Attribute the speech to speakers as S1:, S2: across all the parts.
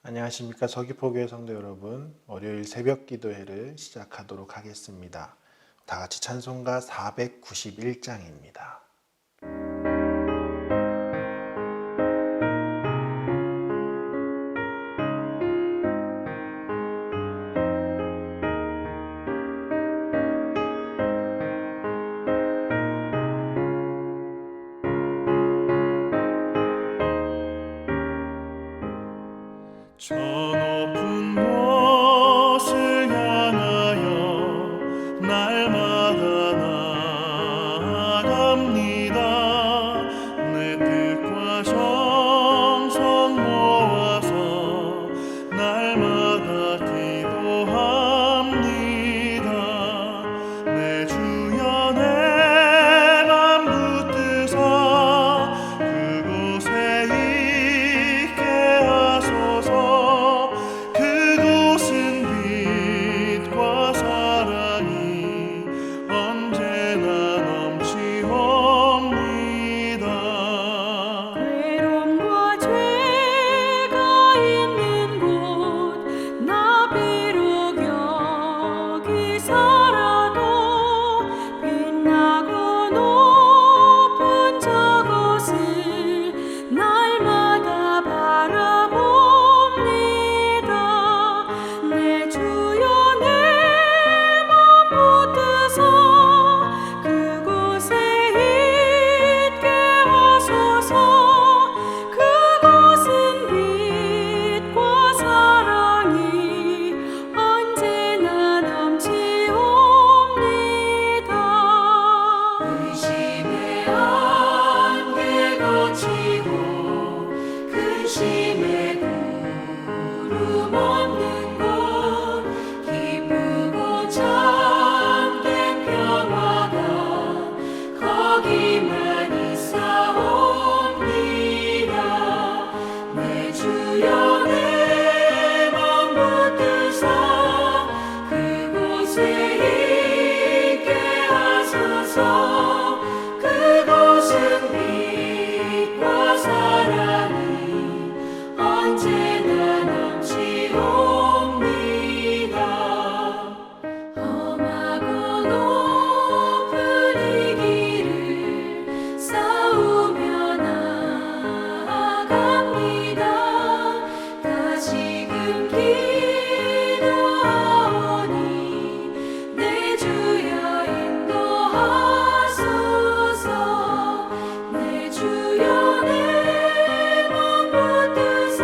S1: 안녕하십니까. 서귀포교회 성도 여러분, 월요일 새벽 기도회를 시작하도록 하겠습니다. 다 같이 찬송가 491장입니다.
S2: 저 높은 곳을 향하여 날마다 나아갑니다. 내 뜻과 정성 모아서 날마다 기도합니다. 내 주여 내 맘 붙드사 그곳에 있게 하소서. 그곳은 빛과 사랑이 언제나 넘치옵니다.
S3: 괴로움과 죄가 있는 곳 나 비록 여기 살아도 빛나고 높은 저곳을 날마다 바라봅니다. 내 주여 내 맘 붙드사 그곳에 있게 하소서. 그곳은 빛과 사랑이 언제나 넘치옵니다. 의심의 안개 거치고 근심의 구름 없는 곳 기쁘고 참된 평화가 거기만 있사옵니다. 내 주여 내 맘 붙드사 그곳에 있게 하소서. 그곳은 빛과 사랑이 언제나 넘치옵니다. 험하고 높은 이 길을 싸우며 나아갑니다. 다시금 기도하오니 내 주여 인도하소서. 내 주여 내 맘 붙드사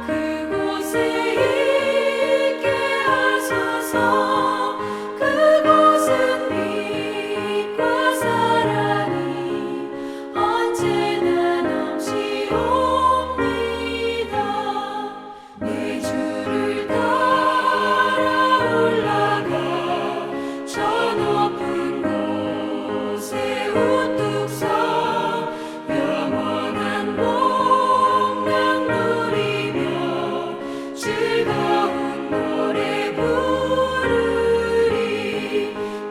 S3: 그곳에 있게 하소서. 그곳은 빛과 사랑이 언제나 넘치옵니다. 내 주를 따라 올라가 저 높은 곳에 우뚝 서 영원한 복락 누리며 즐거운 노래 부르리.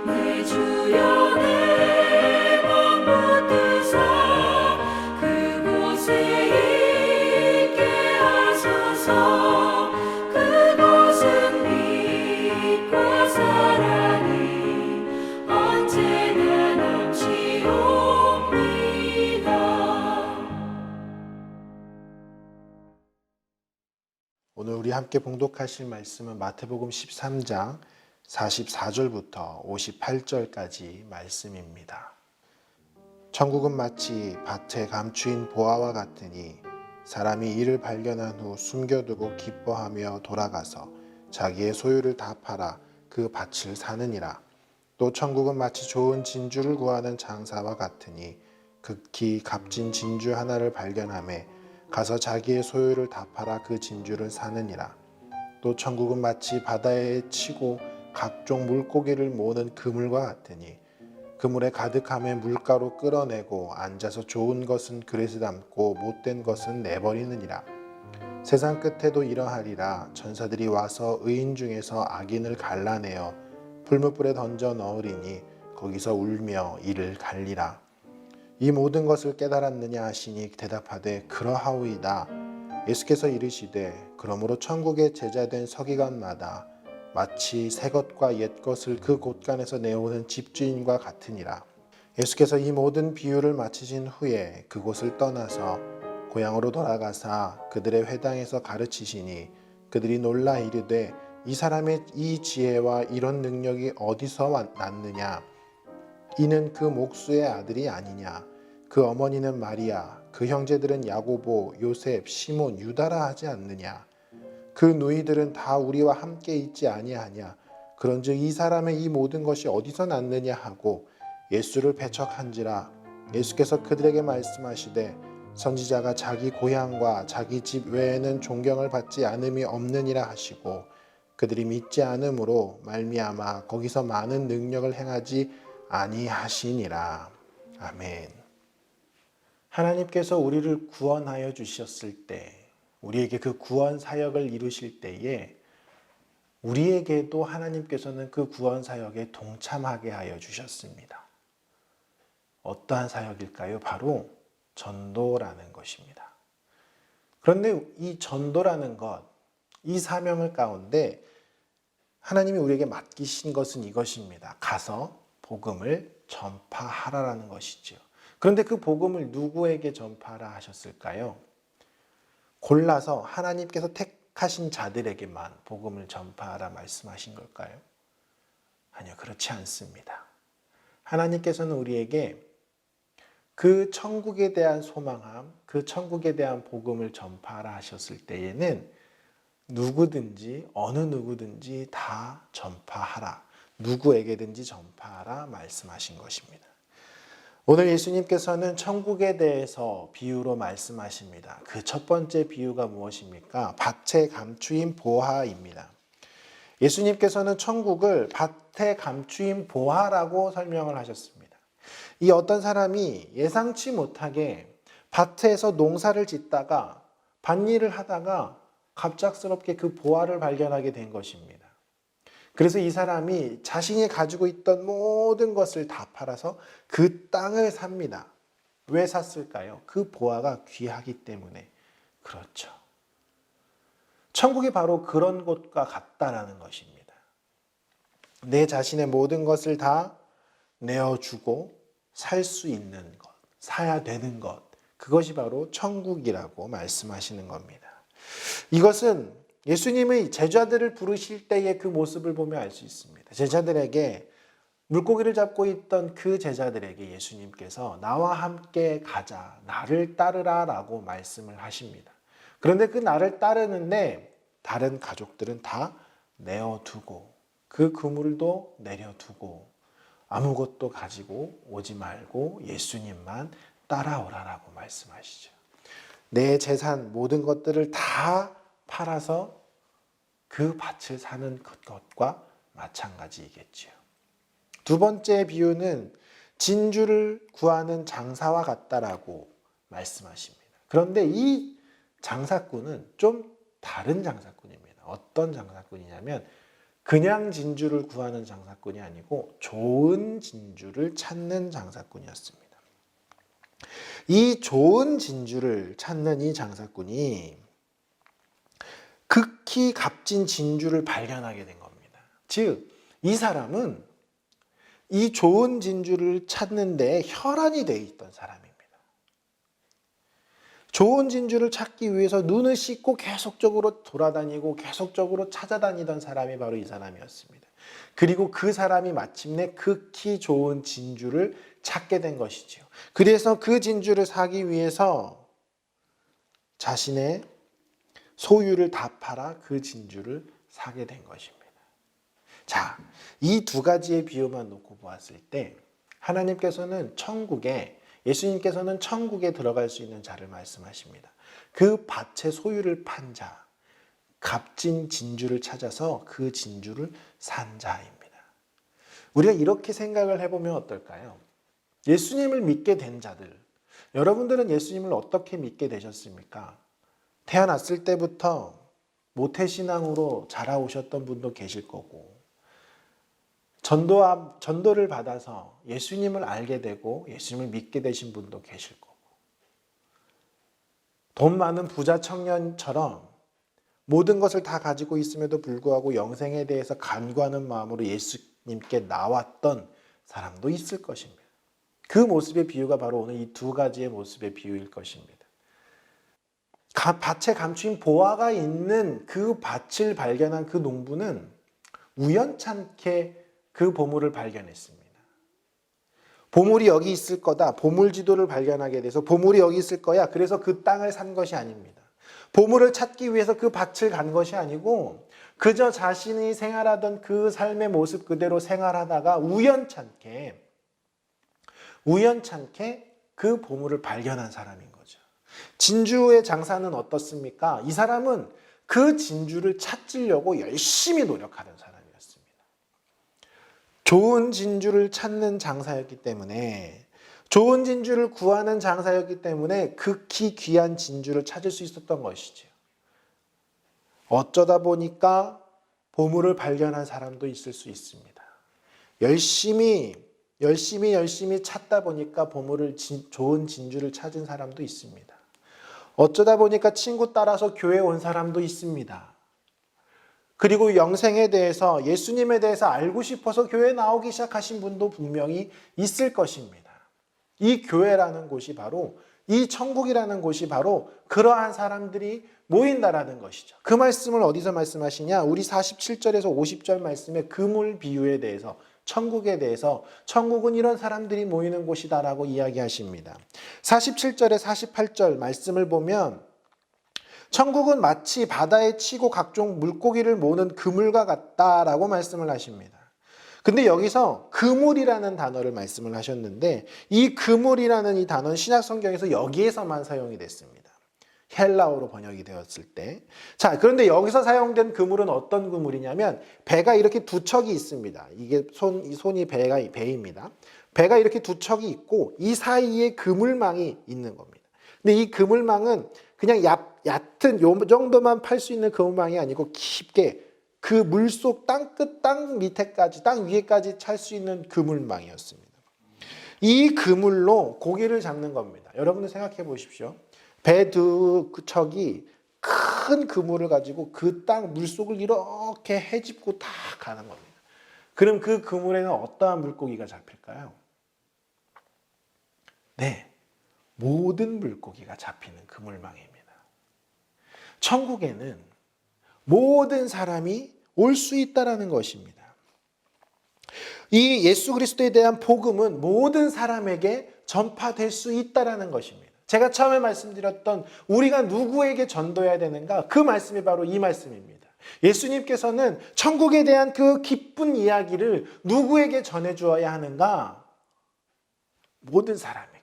S3: 내 주여 내 맘 붙드사 그곳에 있게 하소서. 그곳은 빛과 사랑이 언제나 넘치옵니다.
S1: 오늘 우리 함께 봉독하실 말씀은 마태복음 13장 44절부터 58절까지 말씀입니다. 천국은 마치 밭에 감추인 보화와 같으니 사람이 이를 발견한 후 숨겨두고 기뻐하며 돌아가서 자기의 소유를 다 팔아 그 밭을 사느니라. 또 천국은 마치 좋은 진주를 구하는 장사와 같으니 극히 값진 진주 하나를 발견하매 가서 자기의 소유를 다 팔아 그 진주를 사느니라. 또 천국은 마치 바다에 치고 각종 물고기를 모으는 그물과 같으니 그물에 가득함에 물가로 끌어내고 앉아서 좋은 것은 그릇에 담고 못된 것은 내버리느니라. 세상 끝에도 이러하리라. 천사들이 와서 의인 중에서 악인을 갈라내어 풀무불에 던져 넣으리니 거기서 울며 이를 갈리라. 이 모든 것을 깨달았느냐 하시니 대답하되 그러하오이다. 예수께서 이르시되 그러므로 천국의 제자된 서기관마다 마치 새 것과 옛 것을 그 곳간에서 내오는 집주인과 같으니라. 예수께서 이 모든 비유를 마치신 후에 그곳을 떠나서 고향으로 돌아가사 그들의 회당에서 가르치시니 그들이 놀라 이르되 이 사람의 이 지혜와 이런 능력이 어디서 났느냐? 이는 그 목수의 아들이 아니냐? 그 어머니는 마리아, 그 형제들은 야고보, 요셉, 시몬, 유다라 하지 않느냐? 그 누이들은 다 우리와 함께 있지 아니하냐? 그런즉 이 사람의 이 모든 것이 어디서 났느냐 하고 예수를 배척한지라. 예수께서 그들에게 말씀하시되 선지자가 자기 고향과 자기 집 외에는 존경을 받지 않음이 없느니라 하시고 그들이 믿지 않음으로 말미암아 거기서 많은 능력을 행하지 아니하시니라. 아멘. 하나님께서 우리를 구원하여 주셨을 때, 우리에게 그 구원 사역을 이루실 때에 우리에게도 하나님께서는 그 구원 사역에 동참하게 하여 주셨습니다. 어떠한 사역일까요? 바로 전도라는 것입니다. 그런데 이 전도라는 것, 이 사명을 가운데 하나님이 우리에게 맡기신 것은 이것입니다. 가서 복음을 전파하라라는 것이죠. 그런데 그 복음을 누구에게 전파하라 하셨을까요? 골라서 하나님께서 택하신 자들에게만 복음을 전파하라 말씀하신 걸까요? 아니요, 그렇지 않습니다. 하나님께서는 우리에게 그 천국에 대한 소망함, 그 천국에 대한 복음을 전파하라 하셨을 때에는 누구든지 어느 누구든지 다 전파하라, 누구에게든지 전파하라 말씀하신 것입니다. 오늘 예수님께서는 천국에 대해서 비유로 말씀하십니다. 그 첫 번째 비유가 무엇입니까? 밭에 감추인 보화입니다. 예수님께서는 천국을 밭에 감추인 보화라고 설명을 하셨습니다. 이 어떤 사람이 예상치 못하게 밭에서 농사를 짓다가 밭일을 하다가 갑작스럽게 그 보화를 발견하게 된 것입니다. 그래서 이 사람이 자신이 가지고 있던 모든 것을 다 팔아서 그 땅을 삽니다. 왜 샀을까요? 그 보화가 귀하기 때문에. 그렇죠. 천국이 바로 그런 곳과 같다라는 것입니다. 내 자신의 모든 것을 다 내어주고 살 수 있는 것, 사야 되는 것, 그것이 바로 천국이라고 말씀하시는 겁니다. 이것은 예수님의 제자들을 부르실 때의 그 모습을 보면 알 수 있습니다. 제자들에게 물고기를 잡고 있던 그 제자들에게 예수님께서 나와 함께 가자, 나를 따르라 라고 말씀을 하십니다. 그런데 그 나를 따르는데 다른 가족들은 다 내어두고 그 그물도 내려두고 아무것도 가지고 오지 말고 예수님만 따라오라라고 말씀하시죠. 내 재산 모든 것들을 다 팔아서 그 밭을 사는 것과 마찬가지이겠지요. 두 번째 비유는 진주를 구하는 장사와 같다라고 말씀하십니다. 그런데 이 장사꾼은 좀 다른 장사꾼입니다. 어떤 장사꾼이냐면 그냥 진주를 구하는 장사꾼이 아니고 좋은 진주를 찾는 장사꾼이었습니다. 이 좋은 진주를 찾는 이 장사꾼이 극히 값진 진주를 발견하게 된 겁니다. 즉, 이 사람은 이 좋은 진주를 찾는 데 혈안이 되어 있던 사람입니다. 좋은 진주를 찾기 위해서 눈을 씻고 계속적으로 돌아다니고 계속적으로 찾아다니던 사람이 바로 이 사람이었습니다. 그리고 그 사람이 마침내 극히 좋은 진주를 찾게 된 것이지요. 그래서 그 진주를 사기 위해서 자신의 소유를 다 팔아 그 진주를 사게 된 것입니다. 자, 이 두 가지의 비유만 놓고 보았을 때 하나님께서는 예수님께서는 천국에 들어갈 수 있는 자를 말씀하십니다. 그 밭의 소유를 판 자, 값진 진주를 찾아서 그 진주를 산 자입니다. 우리가 이렇게 생각을 해보면 어떨까요? 예수님을 믿게 된 자들, 여러분들은 예수님을 어떻게 믿게 되셨습니까? 태어났을 때부터 모태신앙으로 자라오셨던 분도 계실 거고, 전도를 받아서 예수님을 알게 되고 예수님을 믿게 되신 분도 계실 거고, 돈 많은 부자 청년처럼 모든 것을 다 가지고 있음에도 불구하고 영생에 대해서 간구하는 마음으로 예수님께 나왔던 사람도 있을 것입니다. 그 모습의 비유가 바로 오늘 이 두 가지의 모습의 비유일 것입니다. 밭에 감추인 보화가 있는 그 밭을 발견한 그 농부는 우연찮게 그 보물을 발견했습니다. 보물이 여기 있을 거다. 보물 지도를 발견하게 돼서 보물이 여기 있을 거야. 그래서 그 땅을 산 것이 아닙니다. 보물을 찾기 위해서 그 밭을 간 것이 아니고 그저 자신이 생활하던 그 삶의 모습 그대로 생활하다가 우연찮게 그 보물을 발견한 사람인 거죠. 진주의 장사는 어떻습니까? 이 사람은 그 진주를 찾으려고 열심히 노력하던 사람이었습니다. 좋은 진주를 찾는 장사였기 때문에, 좋은 진주를 구하는 장사였기 때문에 극히 귀한 진주를 찾을 수 있었던 것이죠. 어쩌다 보니까 보물을 발견한 사람도 있을 수 있습니다. 열심히 찾다 보니까 좋은 진주를 찾은 사람도 있습니다. 어쩌다 보니까 친구 따라서 교회에 온 사람도 있습니다. 그리고 영생에 대해서, 예수님에 대해서 알고 싶어서 교회에 나오기 시작하신 분도 분명히 있을 것입니다. 이 교회라는 곳이 바로, 이 천국이라는 곳이 바로 그러한 사람들이 모인다라는 것이죠. 그 말씀을 어디서 말씀하시냐? 우리 47절에서 50절 말씀의 그물 비유에 대해서, 천국에 대해서, 천국은 이런 사람들이 모이는 곳이다라고 이야기하십니다. 47절에 48절 말씀을 보면 천국은 마치 바다에 치고 각종 물고기를 모으는 그물과 같다라고 말씀을 하십니다. 근데 여기서 그물이라는 단어를 말씀을 하셨는데, 이 그물이라는 이 단어는 신약 성경에서 여기에서만 사용이 됐습니다. 헬라어로 번역이 되었을 때. 자, 그런데 여기서 사용된 그물은 어떤 그물이냐면, 배가 이렇게 두 척이 있습니다. 이게 손이 배입니다. 배가 이렇게 두 척이 있고 이 사이에 그물망이 있는 겁니다. 근데 이 그물망은 그냥 얕은 요 정도만 팔 수 있는 그물망이 아니고 깊게 그 물속 땅 밑에까지, 땅 위에까지 찰 수 있는 그물망이었습니다. 이 그물로 고기를 잡는 겁니다. 여러분들 생각해 보십시오. 배 두 척이 큰 그물을 가지고 그 땅 물속을 이렇게 헤집고 다 가는 겁니다. 그럼 그 그물에는 어떠한 물고기가 잡힐까요? 네, 모든 물고기가 잡히는 그물망입니다. 천국에는 모든 사람이 올 수 있다라는 것입니다. 이 예수 그리스도에 대한 복음은 모든 사람에게 전파될 수 있다라는 것입니다. 제가 처음에 말씀드렸던 우리가 누구에게 전도해야 되는가? 그 말씀이 바로 이 말씀입니다. 예수님께서는 천국에 대한 그 기쁜 이야기를 누구에게 전해주어야 하는가? 모든 사람에게.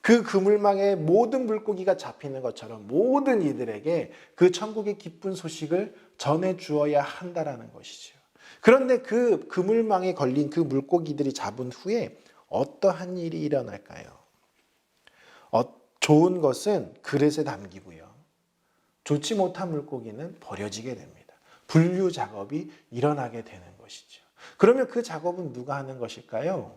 S1: 그 그물망에 모든 물고기가 잡히는 것처럼 모든 이들에게 그 천국의 기쁜 소식을 전해주어야 한다라는 것이죠. 그런데 그 그물망에 걸린 그 물고기들이 잡은 후에 어떠한 일이 일어날까요? 좋은 것은 그릇에 담기고요. 좋지 못한 물고기는 버려지게 됩니다. 분류 작업이 일어나게 되는 것이죠. 그러면 그 작업은 누가 하는 것일까요?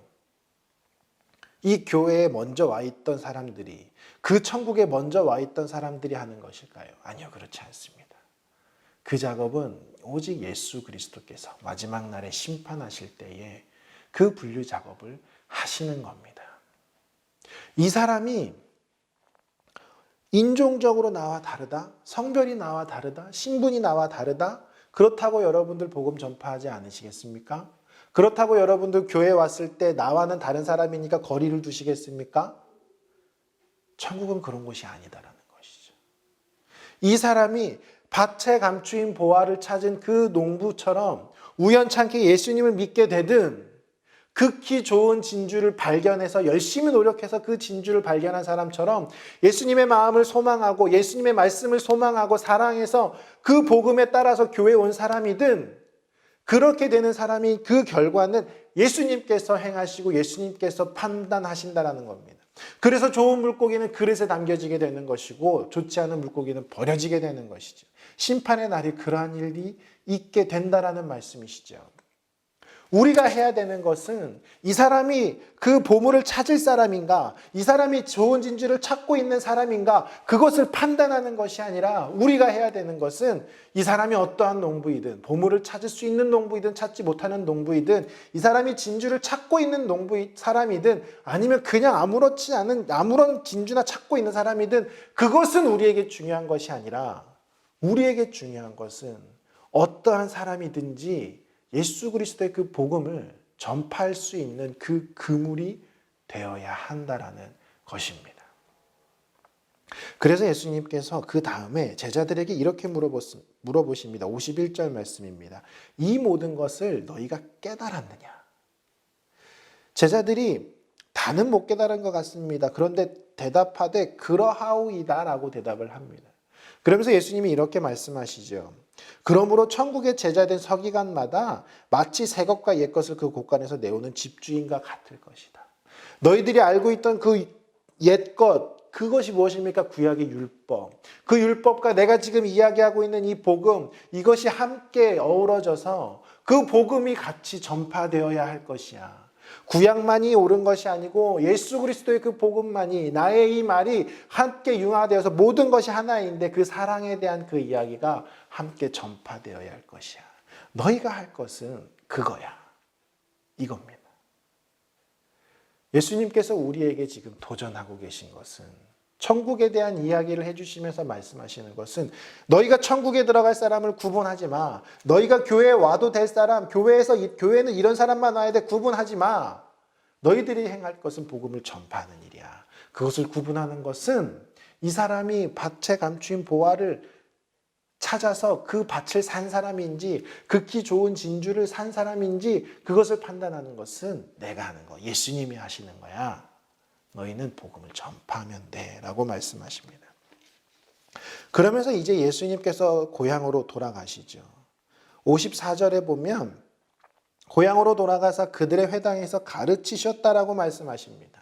S1: 이 교회에 먼저 와 있던 사람들이, 그 천국에 먼저 와 있던 사람들이 하는 것일까요? 아니요, 그렇지 않습니다. 그 작업은 오직 예수 그리스도께서 마지막 날에 심판하실 때에 그 분류 작업을 하시는 겁니다. 이 사람이 인종적으로 나와 다르다, 성별이 나와 다르다, 신분이 나와 다르다, 그렇다고 여러분들 복음 전파하지 않으시겠습니까? 그렇다고 여러분들 교회에 왔을 때 나와는 다른 사람이니까 거리를 두시겠습니까? 천국은 그런 곳이 아니다라는 것이죠. 이 사람이 밭에 감추인 보화를 찾은 그 농부처럼 우연찮게 예수님을 믿게 되든, 극히 좋은 진주를 발견해서 열심히 노력해서 그 진주를 발견한 사람처럼 예수님의 마음을 소망하고 예수님의 말씀을 소망하고 사랑해서 그 복음에 따라서 교회에 온 사람이든, 그렇게 되는 사람이 그 결과는 예수님께서 행하시고 예수님께서 판단하신다라는 겁니다. 그래서 좋은 물고기는 그릇에 담겨지게 되는 것이고 좋지 않은 물고기는 버려지게 되는 것이죠. 심판의 날이 그러한 일이 있게 된다라는 말씀이시죠. 우리가 해야 되는 것은 이 사람이 그 보물을 찾을 사람인가, 이 사람이 좋은 진주를 찾고 있는 사람인가, 그것을 판단하는 것이 아니라 우리가 해야 되는 것은 이 사람이 어떠한 농부이든, 보물을 찾을 수 있는 농부이든 찾지 못하는 농부이든, 이 사람이 진주를 찾고 있는 사람이든, 아니면 그냥 아무렇지 않은 아무런 진주나 찾고 있는 사람이든, 그것은 우리에게 중요한 것이 아니라 우리에게 중요한 것은 어떠한 사람이든지 예수 그리스도의 그 복음을 전파할 수 있는 그 그물이 되어야 한다라는 것입니다. 그래서 예수님께서 그 다음에 제자들에게 이렇게 물어보십니다. 51절 말씀입니다. 이 모든 것을 너희가 깨달았느냐? 제자들이 다는 못 깨달은 것 같습니다. 그런데 대답하되 그러하오이다 라고 대답을 합니다. 그러면서 예수님이 이렇게 말씀하시죠. 그러므로 천국의 제자된 서기관마다 마치 새 것과 옛 것을 그 곳간에서 내오는 집주인과 같을 것이다. 너희들이 알고 있던 그 옛 것, 그것이 무엇입니까? 구약의 율법. 그 율법과 내가 지금 이야기하고 있는 이 복음, 이것이 함께 어우러져서 그 복음이 같이 전파되어야 할 것이야. 구약만이 옳은 것이 아니고 예수 그리스도의 그 복음만이, 나의 이 말이 함께 융화되어서 모든 것이 하나인데 그 사랑에 대한 그 이야기가 함께 전파되어야 할 것이야. 너희가 할 것은 그거야. 이겁니다. 예수님께서 우리에게 지금 도전하고 계신 것은, 천국에 대한 이야기를 해주시면서 말씀하시는 것은, 너희가 천국에 들어갈 사람을 구분하지 마. 너희가 교회에 와도 될 사람, 교회는 이런 사람만 와야 돼. 구분하지 마. 너희들이 행할 것은 복음을 전파하는 일이야. 그것을 구분하는 것은 이 사람이 밭에 감추인 보화를 찾아서 그 밭을 산 사람인지, 극히 좋은 진주를 산 사람인지, 그것을 판단하는 것은 내가 하는 거, 예수님이 하시는 거야. 너희는 복음을 전파하면 돼 라고 말씀하십니다. 그러면서 이제 예수님께서 고향으로 돌아가시죠. 54절에 보면 고향으로 돌아가서 그들의 회당에서 가르치셨다라고 말씀하십니다.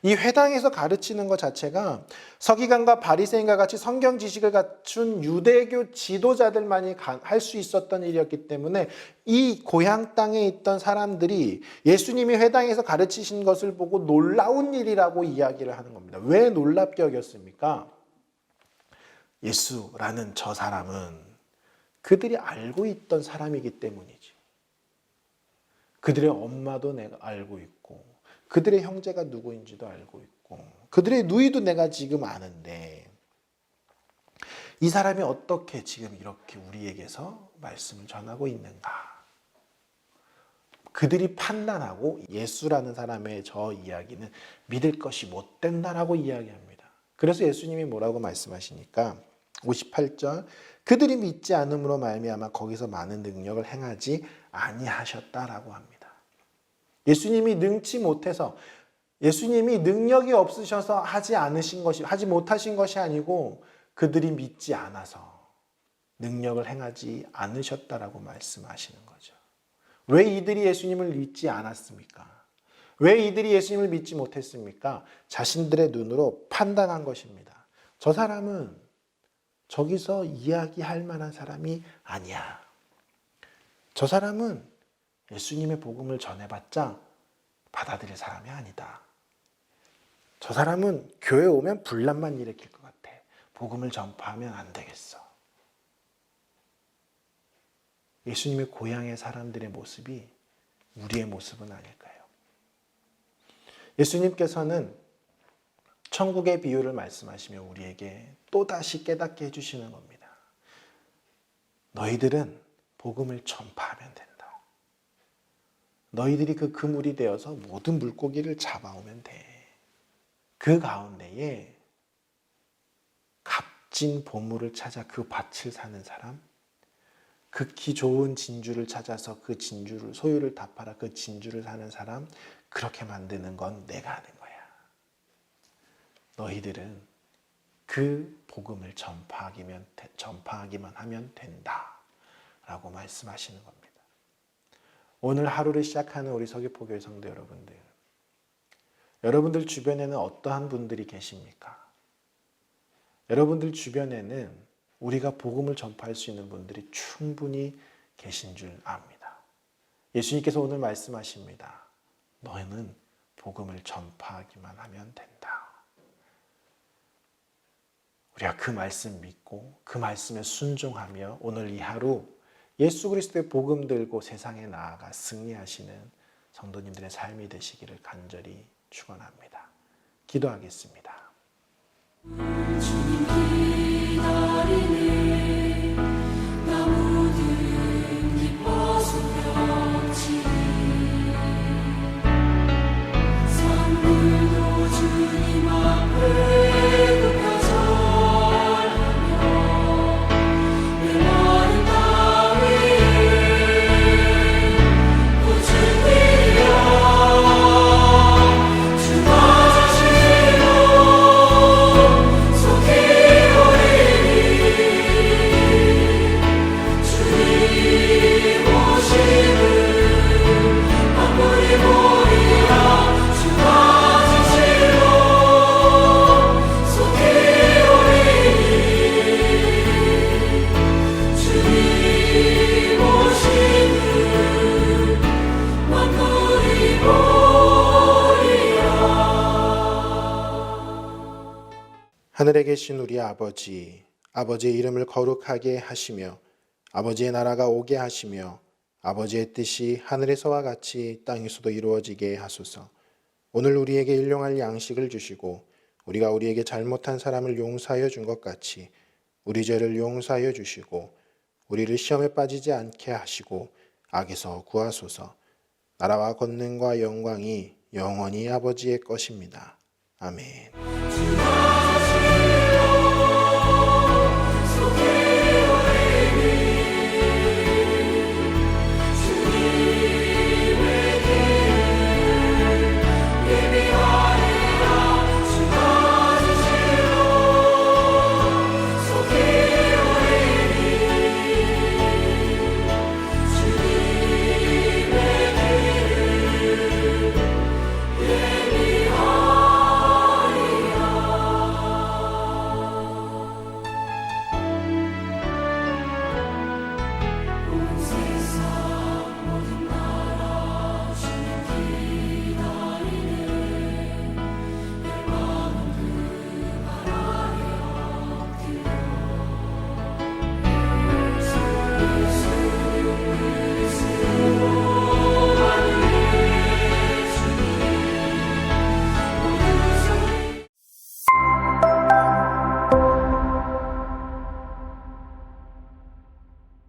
S1: 이 회당에서 가르치는 것 자체가 서기관과 바리새인과 같이 성경 지식을 갖춘 유대교 지도자들만이 할 수 있었던 일이었기 때문에 이 고향 땅에 있던 사람들이 예수님이 회당에서 가르치신 것을 보고 놀라운 일이라고 이야기를 하는 겁니다. 왜 놀랍게 여겼습니까? 예수라는 저 사람은 그들이 알고 있던 사람이기 때문이죠. 그들의 엄마도 내가 알고 있고, 그들의 형제가 누구인지도 알고 있고, 그들의 누이도 내가 지금 아는데, 이 사람이 어떻게 지금 이렇게 우리에게서 말씀을 전하고 있는가? 그들이 판단하고 예수라는 사람의 저 이야기는 믿을 것이 못 된다라고 이야기합니다. 그래서 예수님이 뭐라고 말씀하시니까 58절, 그들이 믿지 않음으로 말미암아 거기서 많은 능력을 행하지 아니하셨다라고 합니다. 예수님이 능치 못해서, 예수님이 능력이 없으셔서 하지 못하신 것이 아니고 그들이 믿지 않아서 능력을 행하지 않으셨다라고 말씀하시는 거죠. 왜 이들이 예수님을 믿지 않았습니까? 왜 이들이 예수님을 믿지 못했습니까? 자신들의 눈으로 판단한 것입니다. 저 사람은 저기서 이야기할 만한 사람이 아니야. 저 사람은 예수님의 복음을 전해봤자 받아들일 사람이 아니다. 저 사람은 교회 오면 분란만 일으킬 것 같아. 복음을 전파하면 안 되겠어. 예수님의 고향의 사람들의 모습이 우리의 모습은 아닐까요? 예수님께서는 천국의 비유를 말씀하시며 우리에게 또다시 깨닫게 해주시는 겁니다. 너희들은 복음을 전파하면 된다. 너희들이 그 그물이 되어서 모든 물고기를 잡아오면 돼. 그 가운데에 값진 보물을 찾아 그 밭을 사는 사람, 극히 좋은 진주를 찾아서 그 진주를, 소유를 다 팔아 그 진주를 사는 사람, 그렇게 만드는 건 내가 하는 거야. 너희들은 그 복음을 전파하기만 하면 된다 라고 말씀하시는 겁니다. 오늘 하루를 시작하는 우리 서귀포교회 성도 여러분들, 여러분들 주변에는 어떠한 분들이 계십니까? 여러분들 주변에는 우리가 복음을 전파할 수 있는 분들이 충분히 계신 줄 압니다. 예수님께서 오늘 말씀하십니다. 너희는 복음을 전파하기만 하면 된다. 우리가 그 말씀 믿고 그 말씀에 순종하며 오늘 이 하루 예수 그리스도의 복음 들고 세상에 나아가 승리하시는 성도님들의 삶이 되시기를 간절히 축원합니다. 기도하겠습니다.
S3: 주님 기다리네 나무들은 기뻐 숨겼지 산들도 주님 앞에 굽혀 절하며 메마른 땅 위에 꽃을 피려 주 맞으시고 속히 오리니 주님 오심을 만물이 보리라 주 맞으시고 속히 오리니 주님 오심을 만물이 보리라.
S1: 하늘에 계신 우리 아버지, 아버지의 이름을 거룩하게 하시며 아버지의 나라가 오게 하시며 아버지의 뜻이 하늘에서와 같이 땅에서도 이루어지게 하소서. 오늘 우리에게 일용할 양식을 주시고 우리가 우리에게 잘못한 사람을 용서하여 준 것 같이 우리 죄를 용서하여 주시고 우리를 시험에 빠지지 않게 하시고 악에서 구하소서. 나라와 권능과 영광이 영원히 아버지의 것입니다. 아멘.
S3: 주